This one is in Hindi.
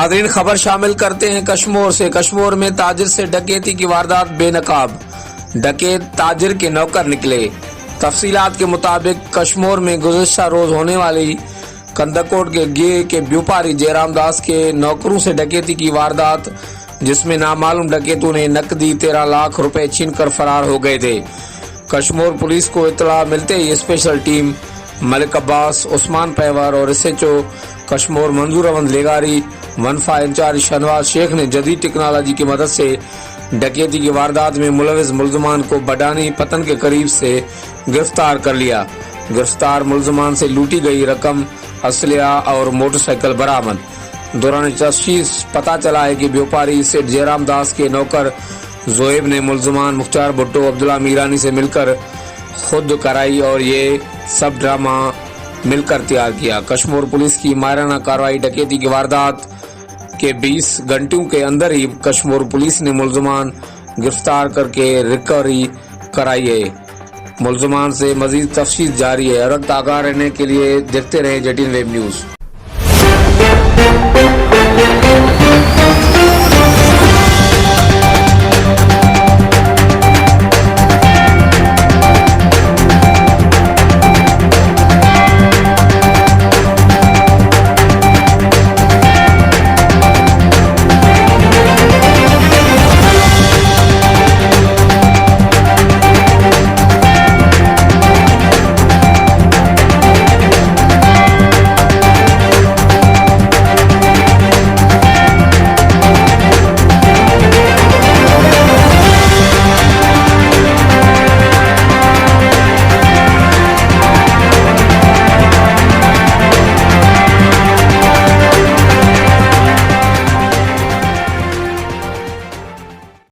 नाज़रीन, खबर शामिल करते हैं कश्मीर से। कश्मीर में ताजिर से डकैती की वारदात बेनकाब, डकैत ताजिर के नौकर निकले। तफसीलात के मुताबिक कश्मीर में गुज़िश्ता रोज होने वाली कंदकोट के गे के व्यापारी जयराम दास के नौकरों से डकैती की वारदात, जिसमें नामालूम डकैतों ने नकदी 13 लाख रुपए छीनकर फरार हो गए थे। कश्मीर पुलिस को इत्तला मिलते ही स्पेशल टीम मलिक अब्बास, उस्मान पैवर और SHO कश्मीर मंजूर अहमद लेगारी, मनफा इंचार्ज शहनवाज शेख ने जदीद टेक्नोलॉजी की मदद से डकैती की वारदात में मुलविस मुल्ज़मान को बडानी पतन के करीब से गिरफ्तार कर लिया। गिरफ्तार मुल्ज़मान से लूटी गई रकम, असलिया और मोटरसाइकिल बरामद। दौरान तफ्तीश पता चला है कि व्यापारी सेठ जयराम दास के नौकर जोएब ने मुल्ज़मान मुख्तार भुट्टो, अब्दुल्ला मीरानी से मिलकर खुद कराई और ये सब ड्रामा मिलकर तैयार किया। कश्मीर पुलिस की मायराना कार्रवाई, डकैती की वारदात के 20 घंटों के अंदर ही कश्मीर पुलिस ने मुल्ज़मान गिरफ्तार करके रिकवरी कराई है। मुल्ज़मान से मजीद तफ्तीश जारी है। और आगाह रहने के लिए देखते रहे JTN वेब न्यूज़।